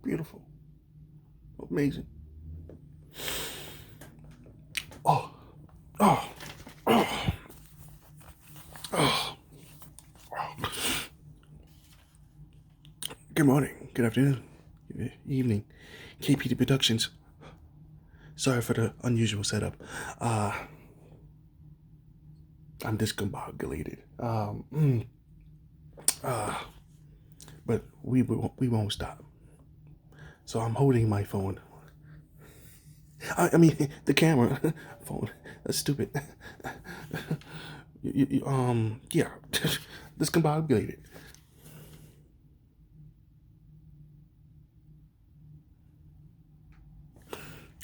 Beautiful. Amazing. Oh, oh, oh, oh. Good morning, good afternoon, good evening. KPD Productions. Sorry for the unusual setup. I'm discombobulated. But we won't stop. So I'm holding my phone. I mean the camera phone. That's stupid. Yeah, discombobulated.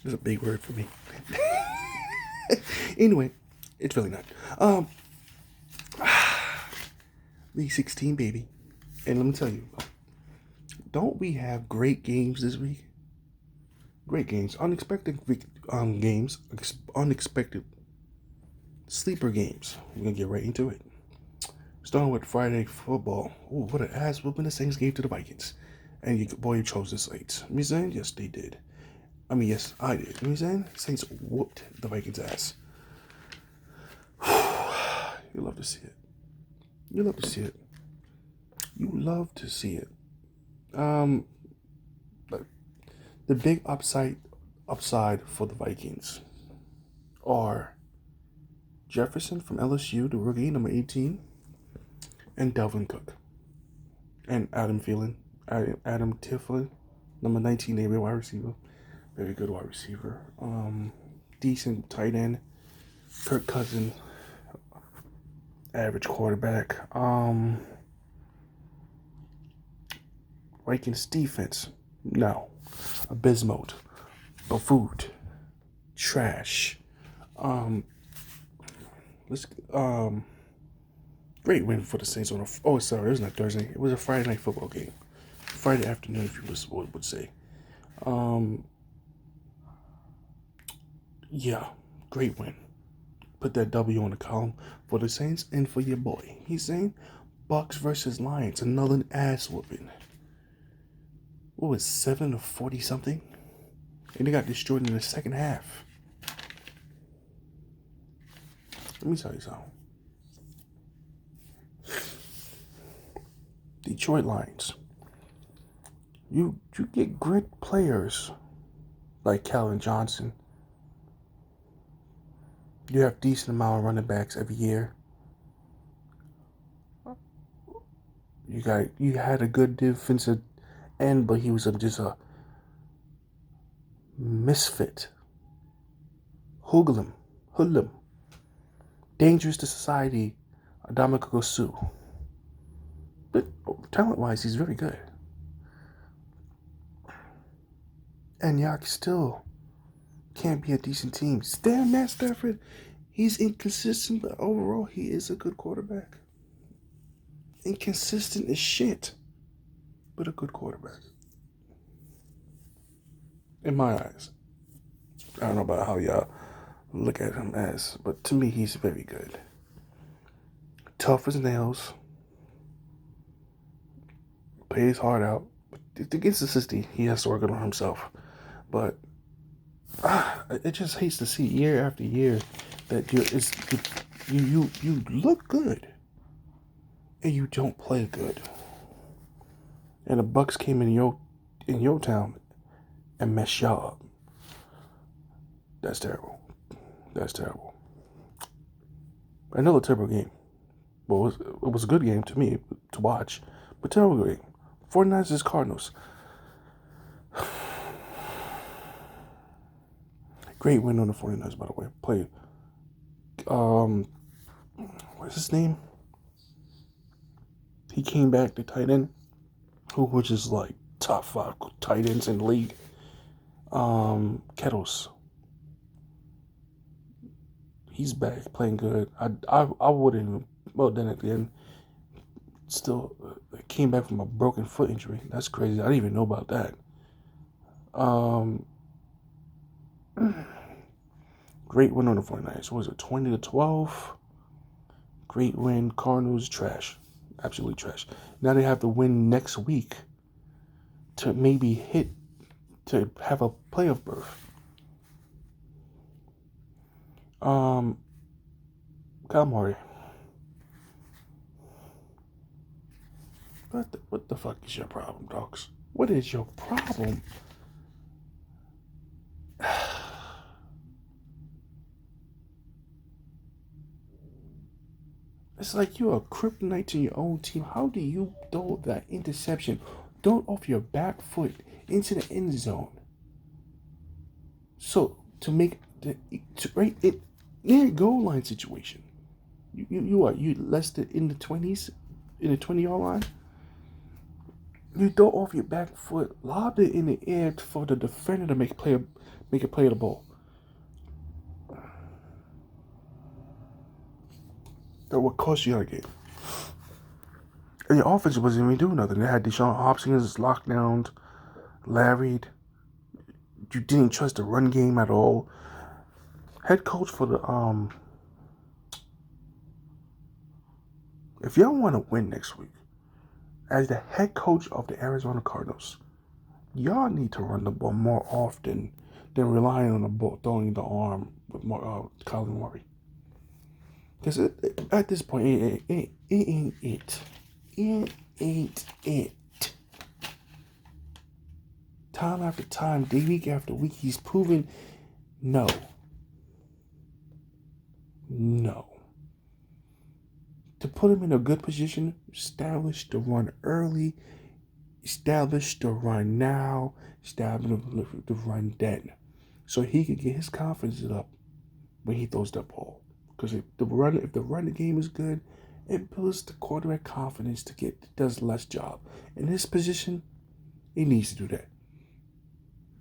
It's a big word for me. Anyway, it's really not. Week 16, baby. And let me tell you, don't we have great games this week? Great games, unexpected games, unexpected sleeper games. We're gonna get right into it. Starting with Friday football. Ooh, what an ass whooping the Saints gave to the Vikings. And you chose the Saints. Me saying, yes, they did. I mean, yes, I did. You know what I'm saying? Saints whooped the Vikings' ass. You love to see it. You love to see it. You love to see it. The big upside for the Vikings are Jefferson from LSU, the rookie, number 18, and Delvin Cook. And Adam Tifflin, number 19, a wide receiver. Very good wide receiver. Decent tight end. Kirk Cousins, average quarterback. Vikings defense, no. Abysmal. Buffood. Trash. Let's Great win for the Saints on it was not Thursday. It was a Friday night football game. Friday afternoon, if you would say. Yeah, great win. Put that W on the column for the Saints and for your boy. He's saying Bucks versus Lions, another ass whooping. What was 7-40 something? And they got destroyed in the second half. Let me tell you something. Detroit Lions. You get great players like Calvin Johnson. You have decent amount of running backs every year. You had a good defensive end, but he was just a misfit. Hoodlum. Dangerous to society. Adamaka Sue. But talent-wise, he's very good. And Yak still can't be a decent team. Matt Stafford, he's inconsistent, but overall, he is a good quarterback. Inconsistent as shit, but a good quarterback. In my eyes. I don't know about how y'all look at him as, but to me, he's very good. Tough as nails. Plays hard out. Against the system, he has to work on himself. But it just hates to see year after year that you look good and you don't play good. And the Bucks came in your town and messed y'all up. That's terrible. That's terrible. Another terrible game. Well, it was a good game to me to watch, but terrible game. 49ers Cardinals. Great win on the 49ers, by the way. Played, what's his name? He came back to tight end, which is like top 5 tight ends in the league. Kettles. He's back, playing good. I wouldn't, well, then at the end, still came back from a broken foot injury. That's crazy. I didn't even know about that. Great win on the 49ers. What was it, 20-12? Great win. Cardinals, trash. Absolutely trash. Now they have to win next week to maybe hit to have a playoff berth. Kyle Murray. What the fuck is your problem, dogs? What is your problem? It's like you're a kryptonite to your own team. How do you throw that interception? Throw off your back foot into the end zone. So to make the right it near goal line situation. You less than in the 20s, in the 20-yard line. You throw off your back foot, lob it in the air for the defender to make a play of the ball. That would cost you a game. And your offense wasn't even doing nothing. They had Deshaun Hopkins locked down, Larry. You didn't trust the run game at all. Head coach for the if y'all want to win next week, as the head coach of the Arizona Cardinals, y'all need to run the ball more often than relying on the ball throwing the arm with Colin Murray. Because at this point, it ain't it. It ain't it. Time after time, week after week, he's proven no. To put him in a good position, establish the run early, establish the run now, establish the run then. So he can get his confidence up when he throws that ball. Because if the run game is good, it builds the quarterback confidence does less job. In this position, he needs to do that.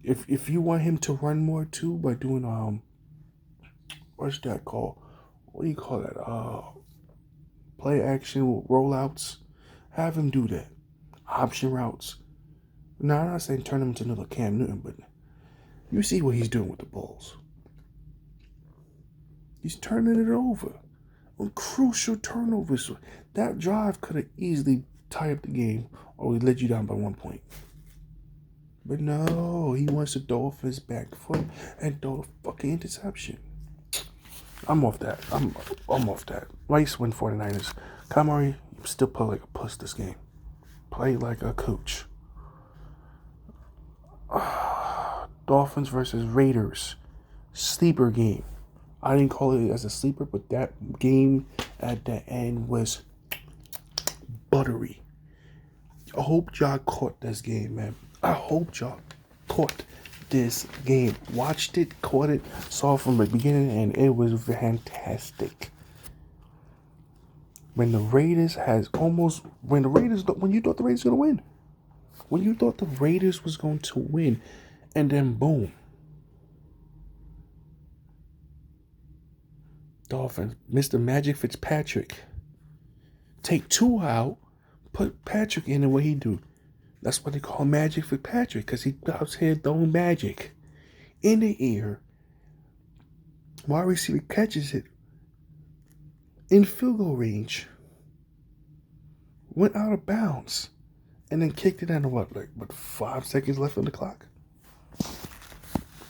If you want him to run more too by doing what's that called? What do you call that? Play action rollouts. Have him do that. Option routes. Now, I'm not saying turn him into another Cam Newton, but you see what he's doing with the balls. He's turning it over on crucial turnovers. That drive could have easily tied up the game or led you down by 1 point. But no, he wants to throw off his back foot and throw a fucking interception. I'm off that. I'm off that. Rice win 49ers. Kyle Murray still play like a puss this game. Play like a coach. Dolphins versus Raiders. Sleeper game. I didn't call it as a sleeper, but that game at the end was buttery. I hope y'all caught this game, man. I hope y'all caught this game. Watched it, caught it, saw it from the beginning, and it was fantastic. When you thought the Raiders were going to win. When you thought the Raiders was going to win, and then boom. Dolphins, Mr. Magic Fitzpatrick. Take two out, put Patrick in, and what he do? That's what they call Magic Fitzpatrick, because he out here throwing magic in the air. Wide receiver catches it in field goal range, went out of bounds, and then kicked it in 5 seconds left on the clock.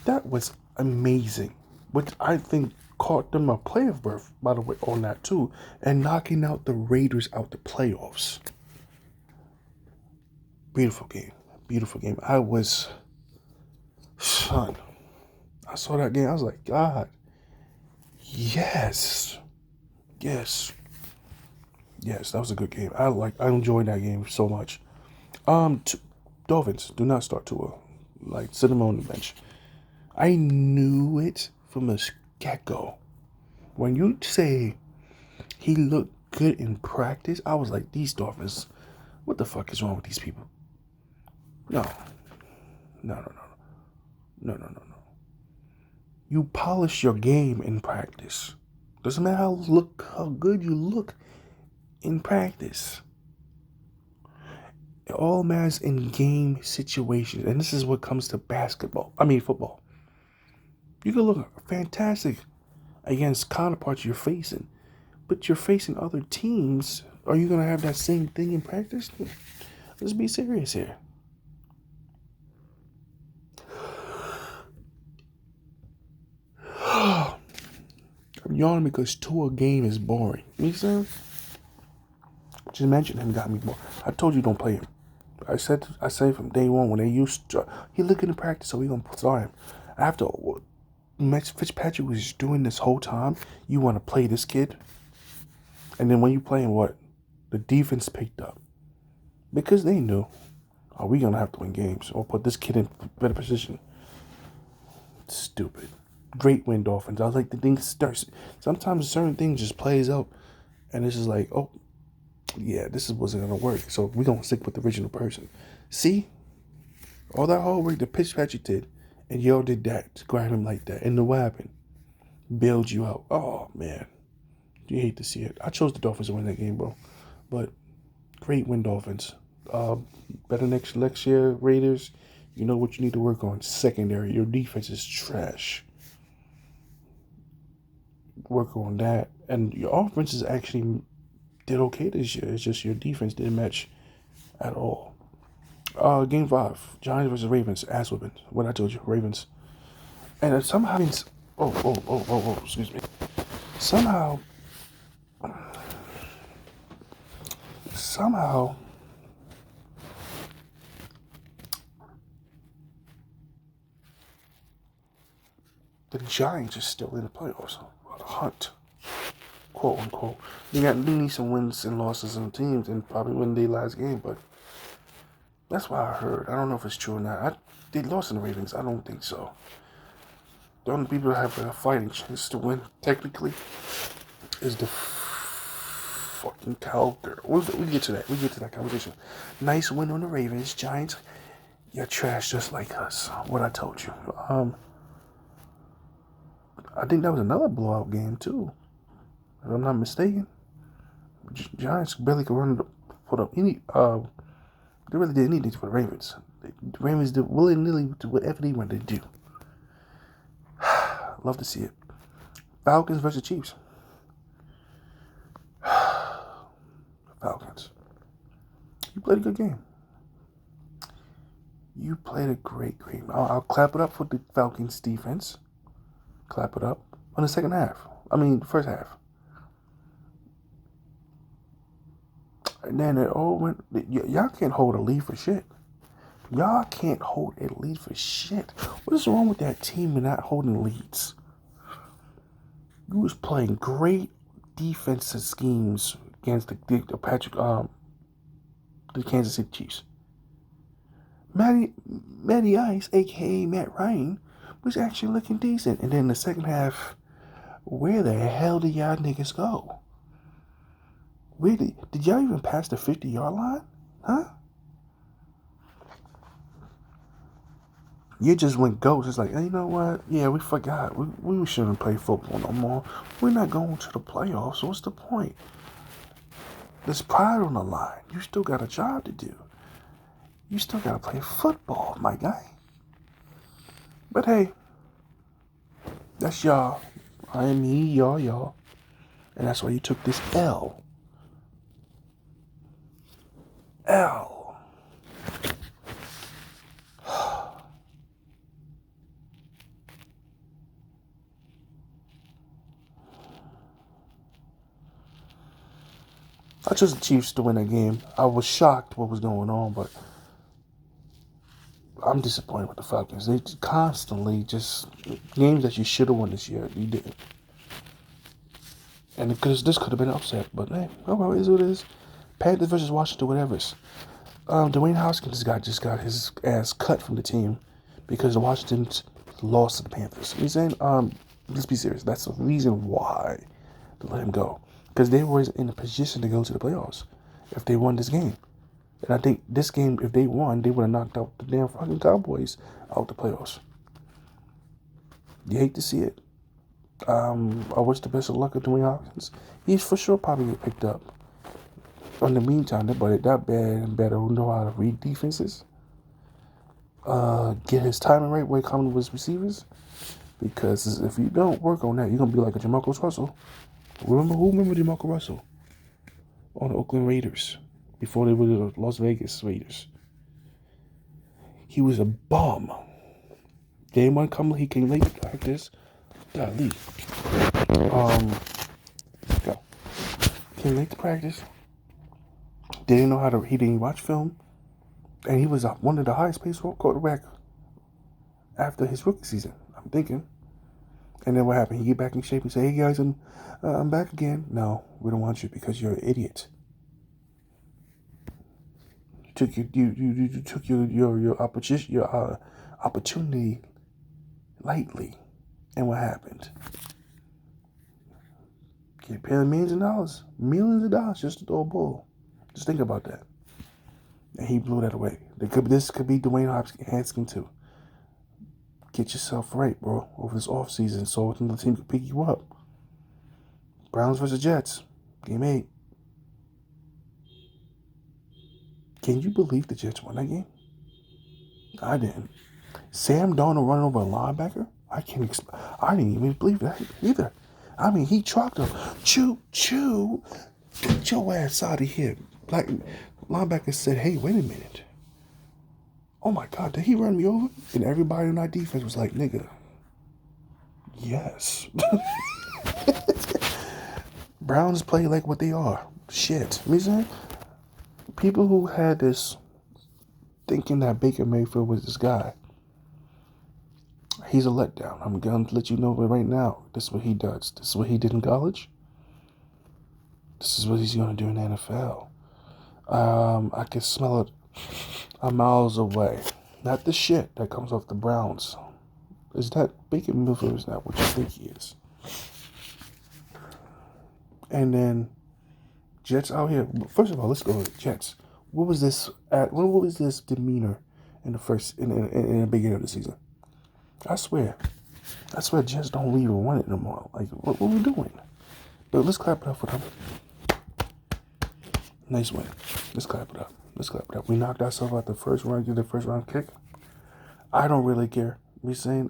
That was amazing, which I think caught them a playoff berth, by the way, on that too, and knocking out the Raiders out the playoffs. Beautiful game. I saw that game. I was like, God, yes, that was a good game. I enjoyed that game so much. Dolphins, do not start Tua. Sit him on the bench. I knew it from the get-go. When you say he looked good in practice, I was like, these Dolphins, what the fuck is wrong with these people? No. You polish your game in practice. Doesn't matter how good you look in practice. It all matters in game situations. And this is what comes to football. You can look fantastic against counterparts you're facing, but you're facing other teams. Are you going to have that same thing in practice? Let's be serious here. yawning because Tua game is boring. You know what I'm saying? Just mention him got me bored. I told you don't play him. I said from day one when they used to, he looking to practice, so we gonna start him. After Fitzpatrick was doing this whole time, you want to play this kid, and then when you play him, what? The defense picked up because they knew, oh, we gonna have to win games or put this kid in better position. Stupid. Great win Dolphins. I was like, the thing starts. Sometimes certain things just plays out, and it's just like, oh, yeah, wasn't gonna work. So we gonna stick with the original person. See, all that hard work that Fitzpatrick did, and y'all did that to grab him like that, and the weapon build you out. Oh man, you hate to see it. I chose the Dolphins to win that game, bro. But great win, Dolphins. Better next year, Raiders. You know what you need to work on. Secondary. Your defense is trash. Work on that. And your offense is actually did okay this year. It's just your defense didn't match at all. Game 5. Giants versus Ravens. Ass whipping. What I told you. Ravens. And somehow... excuse me. Somehow... the Giants are still in the playoffs. What a hunt. Quote unquote. They need some wins and losses on teams and probably win their last game, but that's what I heard. I don't know if it's true or not. They lost in the Ravens. I don't think so. The only people that have a fighting chance to win, technically, is the fucking Cowboys. We get to that. We get to that conversation. Nice win on the Ravens. Giants, you're trash just like us. What I told you. I think that was another blowout game, too. If I'm not mistaken. Giants barely could put up any. They really did anything for the Ravens. The Ravens did willy-nilly to whatever they wanted to do. Love to see it. Falcons versus Chiefs. Falcons. You played a good game. You played a great game. I'll clap it up for the Falcons defense. Clap it up on the second half. The first half. And then it all went. Y'all can't hold a lead for shit. Y'all can't hold a lead for shit. What is wrong with that team and not holding leads? You was playing great defensive schemes against the Kansas City Chiefs. Matty Ice, aka Matt Ryan, was actually looking decent. And then in the second half, where the hell did y'all niggas go? Really? Did y'all even pass the 50-yard line? Huh? You just went ghost. It's like, hey, you know what? Yeah, we forgot. We shouldn't play football no more. We're not going to the playoffs, so what's the point? There's pride on the line. You still got a job to do. You still got to play football, my guy. But hey, that's y'all. I am me, y'all. And that's why you took this L. I chose the Chiefs to win that game. I was shocked what was going on, but I'm disappointed with the Falcons. They constantly just games that you should have won this year, you didn't. And because this could have been an upset, but hey, oh well, it is what it is. Panthers versus Washington, whatever. Dwayne Haskins just got his ass cut from the team because Washington lost to the Panthers. You know what I'm saying? Let's be serious. That's the reason why to let him go. Because they were in a position to go to the playoffs if they won this game. And I think this game, if they won, they would have knocked out the damn fucking Cowboys out the playoffs. You hate to see it. I wish the best of luck to Dwayne Hopkins. He's for sure probably get picked up. In the meantime, but that bad and better who know how to read defenses. Get his timing right when it comes to his receivers. Because if you don't work on that, you're going to be like a Jamarcus Russell. Remember Jamarcus Russell? On the Oakland Raiders. Before they were the Las Vegas Raiders. He was a bum. Game one come, he came late to practice. Golly. Um, go. Came late to practice. Didn't know how to. He didn't watch film, and he was one of the highest paid quarterback after his rookie season. I'm thinking. And then what happened? He get back in shape and say, "Hey guys, I'm back again." No, we don't want you because you're an idiot. You took you took your opportunity lightly, and what happened? Get paid millions of dollars just to throw a ball. Just think about that. And he blew that away. This could be Dwayne Haskins too. Get yourself right, bro, over this offseason so the team can pick you up. Browns versus Jets, game 8. Can you believe the Jets won that game? I didn't. Sam Darnold running over a linebacker? I didn't even believe that either. I mean, he trucked him. Chew. Get your ass out of here. Like, linebacker said, "Hey, wait a minute. Oh my God, did he run me over?" And everybody on our defense was like, "Nigga, yes." Browns play like what they are. Shit. You know what I'm saying? People who had this thinking that Baker Mayfield was this guy, he's a letdown. I'm going to let you know right now. This is what he does. This is what he did in college. This is what he's going to do in the NFL. I can smell it a miles away. Not the shit that comes off the Browns. Is that Baker Mayfield is not what you think he is. And then Jets out here. First of all, let's go with Jets. What was this demeanor in the beginning of the season? I swear Jets don't even want it no more. Like, what are we doing? But let's clap it up for them. Nice win. Let's clap it up. We knocked ourselves out the first round, get the first round kick. I don't really care. We saying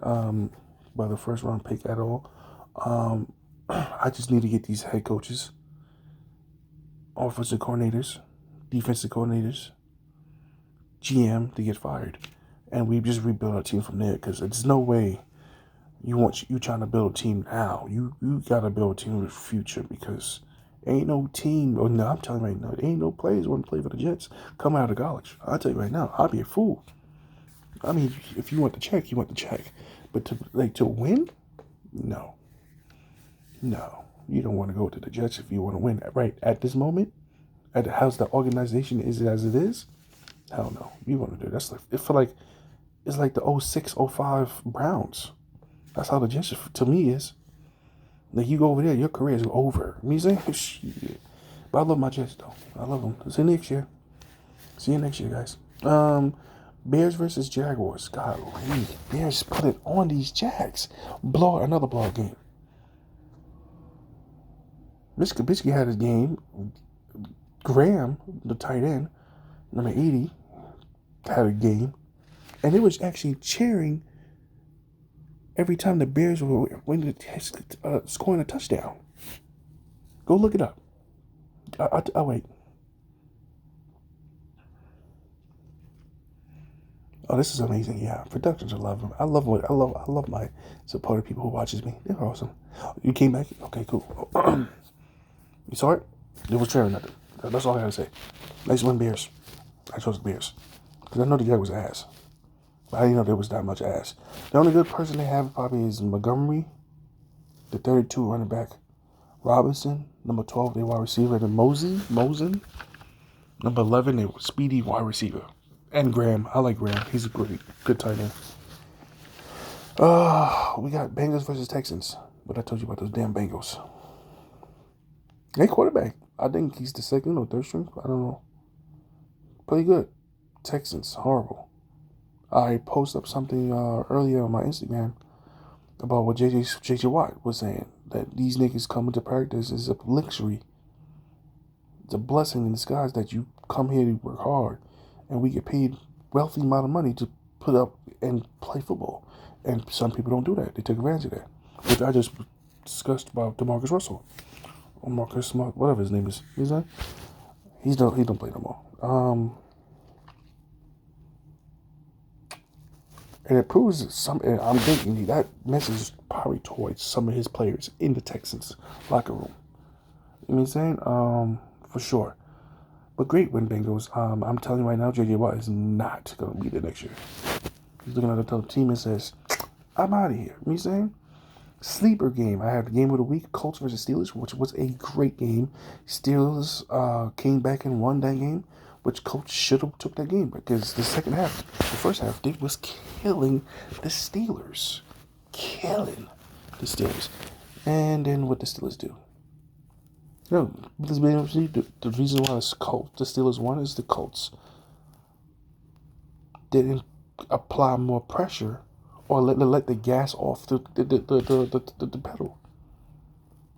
by the first round pick at all. I just need to get these head coaches, offensive coordinators, defensive coordinators, GM to get fired, and we just rebuild our team from there. Because there's no way you trying to build a team now. You gotta build a team in the future because ain't no team. Oh no, I'm telling you right now, ain't no players want to play for the Jets coming out of college. I'll tell you right now, I'll be a fool. I mean, if you want the check, you want the check, but to win, no. You don't want to go to the Jets if you want to win. Right at this moment, at how's the organization is as it is. Hell no, you want to do that's like it's like the 06, 05 Browns. That's how the Jets to me is. Like you go over there, your career is over. Me saying shit. But I love my Jets though. I love them. See you next year. See you next year, guys. Bears versus Jaguars. Golly, Bears put it on these Jags. Another blowout game. Mr. Trubisky had his game. Graham, the tight end, number 80, had a game. And it was actually cheering every time the Bears were scoring a touchdown. Go look it up. I'll wait. Oh, this is amazing. Yeah, productions, I love them. I love my supportive people who watches me. They're awesome. You came back? Okay, cool. You saw it? It was cheering nothing. That's all I gotta say. Nice win, Bears. I chose the Bears. Because I know the guy was ass. But I didn't know there was that much ass. The only good person they have probably is Montgomery, the 32 running back. Robinson, number 12, they wide receiver. And then Mosen, number 11, they speedy wide receiver. And Graham. I like Graham. He's a good tight end. We got Bengals versus Texans. But I told you about those damn Bengals. Hey, quarterback. I think he's the second or third string. I don't know. Pretty good. Texans, horrible. I posted up something earlier on my Instagram about what JJ Watt was saying. That these niggas coming to practice is a luxury. It's a blessing in disguise that you come here to work hard. And we get paid wealthy amount of money to put up and play football. And some people don't do that. They take advantage of that. Which I just discussed about DeMarcus Russell. Or Marcus Smart, whatever his name is. He don't play no more. And it proves and I'm thinking that message probably towards some of his players in the Texans locker room. You know what I'm saying? For sure. But great win, Bengals. I'm telling you right now, J.J. Watt is not going to be there next year. He's looking at the team and says, I'm out of here. You know what I'm saying? Sleeper game. I have the game of the week, Colts versus Steelers, which was a great game. Steelers came back and won that game, which Colts should have took that game because the first half, they was killing the Steelers. Killing the Steelers. And then what the Steelers do? No, the reason why the Steelers won is the Colts didn't apply more pressure or let the gas off the pedal.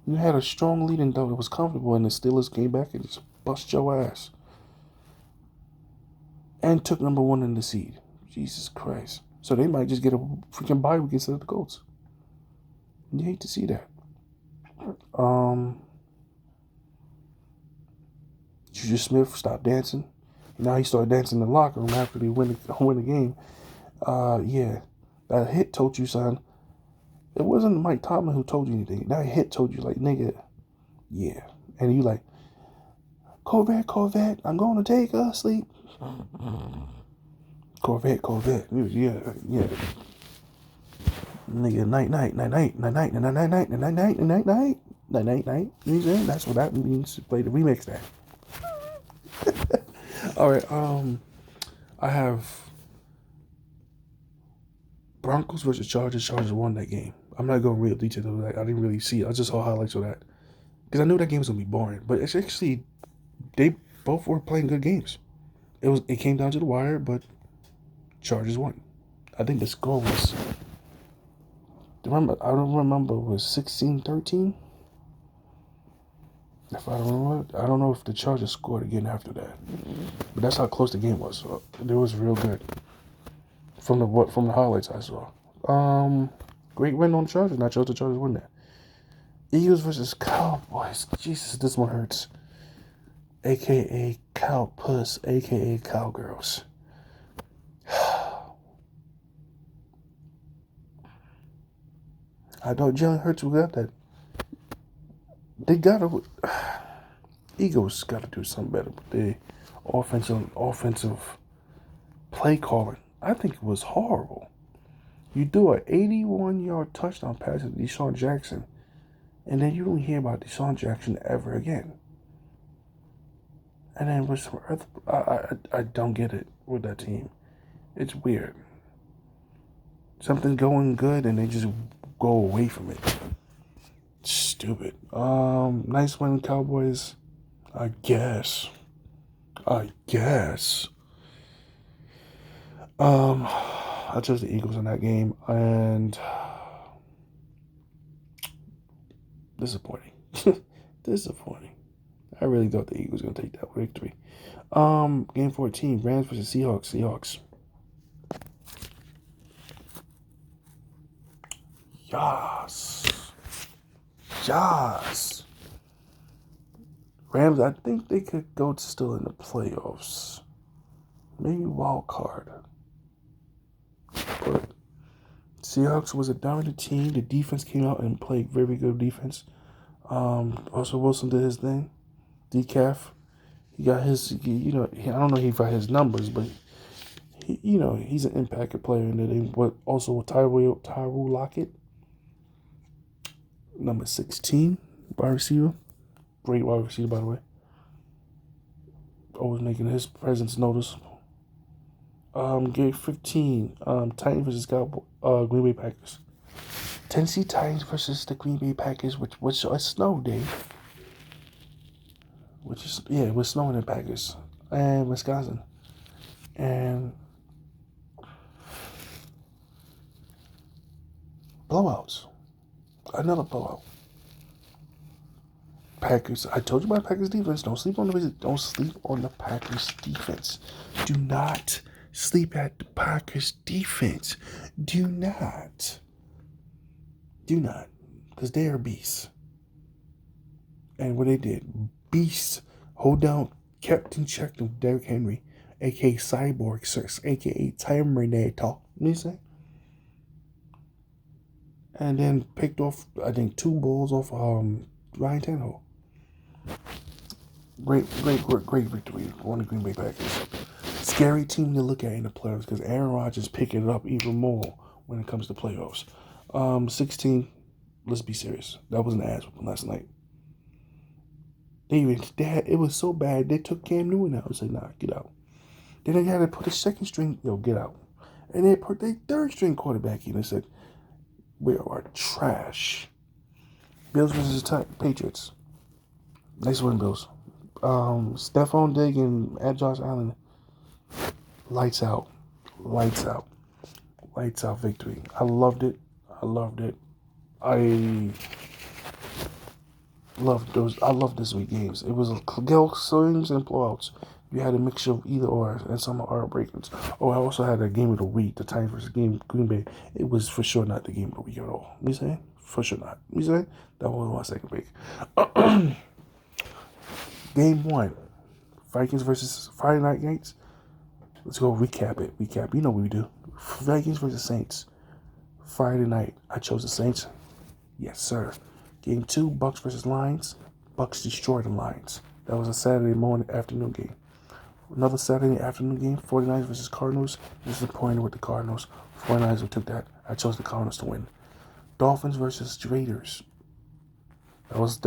You had a strong lead and though it was comfortable, and the Steelers came back and just bust your ass and took number 1 in the seed. Jesus Christ! So they might just get a freaking bye week instead of the Colts. You hate to see that. Juju Smith stopped dancing. Now he started dancing in the locker room after they win the game. Yeah, that hit told you, son. It wasn't Mike Tomlin who told you anything. That hit told you, like, nigga, yeah. And you like, Corvette, I'm going to take a sleep. Corvette. Yeah. Nigga, night. You know what I'm saying? That's what that means. Play the remix that. All right, I have Broncos versus Chargers. Chargers won that game. I'm not going real detail of that. I didn't really see it. I just saw highlights of that because I knew that game was gonna be boring. But it's actually they both were playing good games. It came down to the wire, but Chargers won. I think the score was. I don't remember. It was 16-13. If I don't remember, I don't know if the Chargers scored again after that. But that's how close the game was. So it was real good. From the highlights I saw. Great win on the Chargers. Not sure the Chargers win that. Eagles versus Cowboys. Jesus, this one hurts. AKA Cow Puss, AKA Cowgirls. I know Jalen Hurts will get that. They gotta. Eagles gotta do something better with the offensive play calling. I think it was horrible. You do an 81-yard touchdown pass to Deshaun Jackson, and then you don't hear about Deshaun Jackson ever again. And then with some I don't get it with that team. It's weird. Something's going good and they just go away from it. Stupid. Nice win, Cowboys. I guess. I chose the Eagles in that game, and disappointing. Disappointing. I really thought the Eagles were going to take that victory. Game 14, Rams versus Seahawks. Yas. Rams, I think they could go still in the playoffs. Maybe wild card. But Seahawks was a dominant team. The defense came out and played very good defense. Also Wilson did his thing. Decaf. He got his, I don't know if he got his numbers, but he's an impacted player in the game. But also Tyrell Lockett, number 16, wide receiver. Great wide receiver, by the way. Always making his presence noticeable. Game 15, Titans versus Green Bay Packers. Tennessee Titans versus the Green Bay Packers, which was a snow day. It was snowing in Packers and Wisconsin. And blowouts. Another blowout. Packers. I told you about Packers defense. Don't sleep on the Packers defense. Do not sleep at the Packers defense. Do not. Because they are beasts. And what they did, beasts, hold down, kept in check of Derrick Henry, a.k.a. Cyborg, a.k.a. Terminator. What do you say? and then picked off, I think, 2 balls off Ryan Tannehill. Great victory on the Green Bay Packers. Scary team to look at in the playoffs because Aaron Rodgers picking it up even more when it comes to playoffs. 16. Let's be serious. That was an ass whooping last night. It was so bad they took Cam Newton out and said, "Nah, get out." Then they had to put a second string, get out. And they put their third string quarterback in and said, "We are trash." Bills versus Patriots. Nice win, Bills. Stephon Diggs and Josh Allen. Lights out. Lights out. Lights out victory. I loved it. I loved it. I love this week games. It was swings and blowouts. You had a mixture of either or and some heartbreakers. Oh, I also had a game of the week, the Titans versus Green Bay. It was for sure not the game of the week at all. You say? For sure not. You say? That was my second pick. Game 1. Vikings versus Friday Night Games. Let's go recap it. You know what we do. Vikings versus Saints. Friday night. I chose the Saints. Yes, sir. Game 2, Bucks versus Lions. Bucks destroyed the Lions. That was a Saturday afternoon game. Another Saturday afternoon game, 49ers versus Cardinals. Disappointed with the Cardinals. 49ers took that. I chose the Cardinals to win. Dolphins versus Raiders. That was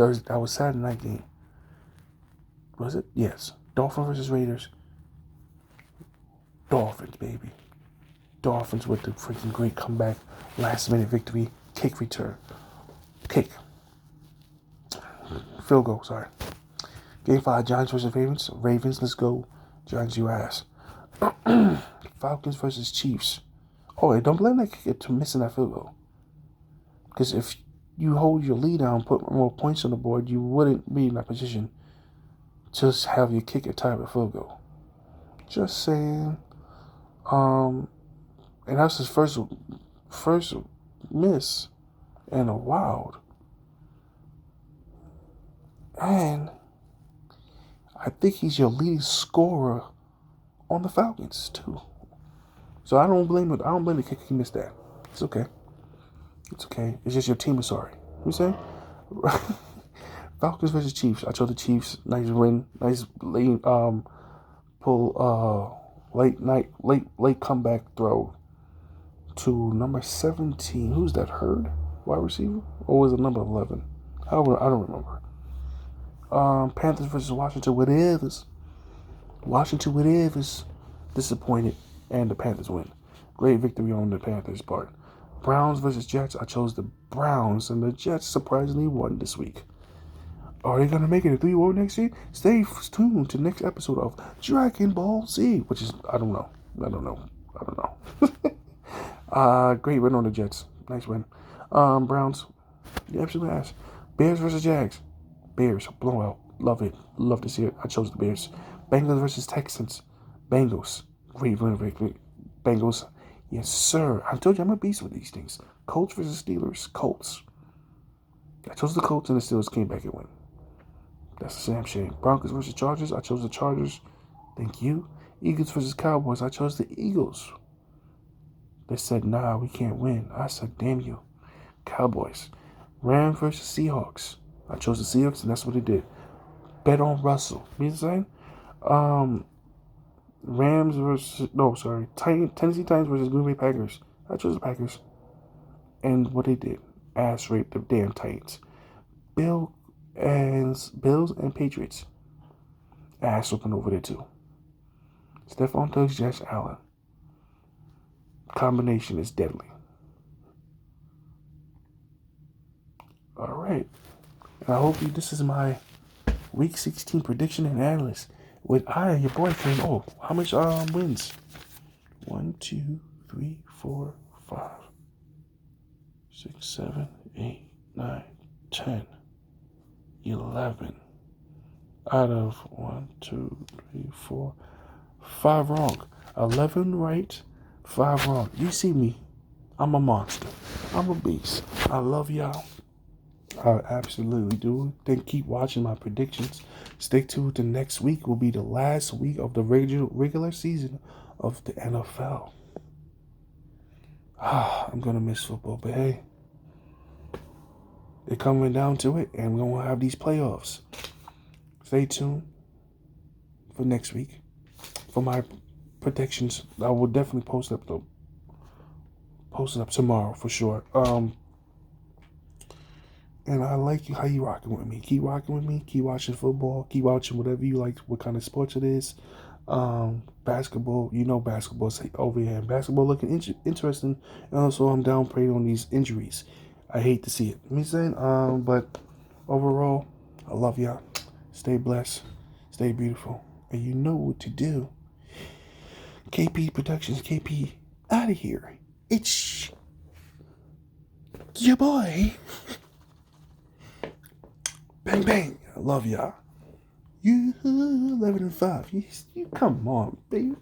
Saturday night game. Was it? Yes. Dolphins versus Raiders. Dolphins, baby. Dolphins with the freaking great comeback. Last minute victory. Kick return. Kick. Field goal, sorry. Game 5, Giants versus Ravens. Ravens, let's go. Giants, you ass. Falcons versus Chiefs. Oh, and don't blame that kicker to missing that field goal. Because if you hold your lead down, put more points on the board, you wouldn't be in that position. Just have your kicker tie up a field goal. Just saying. And that's his first miss in a while. And I think he's your leading scorer on the Falcons too. So I don't blame it. I don't blame the kicker. He missed that. It's okay. It's okay. It's just your team is sorry. You saying? Falcons versus Chiefs. I chose the Chiefs. Nice win. Nice late late comeback throw to number 17. Who's that? Hurd? Wide receiver? Or was it number 11? I don't remember. Panthers versus Washington. Washington disappointed, and the Panthers win. Great victory on the Panthers' part. Browns versus Jets. I chose the Browns, and the Jets surprisingly won this week. Are they going to make it a 3-0 next year? Stay tuned to the next episode of Dragon Ball Z, which is, I don't know. Great win on the Jets. Nice win. Browns, the absolute ass. Bears versus Jags. Bears, blowout. Love it. Love to see it. I chose the Bears. Bengals versus Texans. Bengals. Great win. Bengals. Yes, sir. I told you I'm a beast with these things. Colts versus Steelers. Colts. I chose the Colts, and the Steelers came back and won. That's a damn shame. Broncos versus Chargers. I chose the Chargers. Thank you. Eagles versus Cowboys. I chose the Eagles. They said, nah, we can't win. I said, damn you. Cowboys. Rams versus Seahawks. I chose the Seahawks, and that's what they did. Bet on Russell. You know what I'm saying? Tennessee Titans versus Green Bay Packers. I chose the Packers. And what they did, ass raped the damn Titans. Bills and Patriots. Ass open over there too. Stephon Diggs, Josh Allen. Combination is deadly. All right. And I hope this is my Week 16 prediction and analysis. With your boyfriend. Oh, how much wins? 1, 2, 3, 4, 5, 6, 7, 8, 9, 10, 11. Out of 1, 2, 3, 4, 5 wrong. 11 right, 5 wrong. You see me. I'm a monster. I'm a beast. I love y'all. I absolutely do. Then keep watching my predictions. Stay tuned. The next week will be the last week of the regular season of the NFL. I'm going to miss football, but hey, They're coming down to it, and we're going to have these playoffs. Stay tuned for next week for my predictions. I will definitely post it up tomorrow for sure. And I like how you rocking with me. Keep rocking with me. Keep watching football. Keep watching whatever you like, what kind of sports it is. Basketball, basketball's over here. Basketball looking interesting. And also, I'm downplaying on these injuries. I hate to see it. You know what I'm saying? But overall, I love y'all. Stay blessed. Stay beautiful. And you know what to do. KP Productions, KP, out of here. It's your boy. Bang, bang. I love y'all. You 11 and 5. You come on, baby.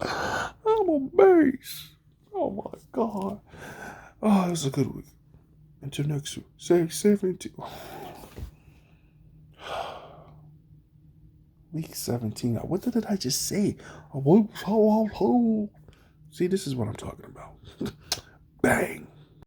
I'm on base. Oh my God. Oh, it was a good week. Until next week. Say 17. Week 17. What did I just say? See, this is what I'm talking about. Bang.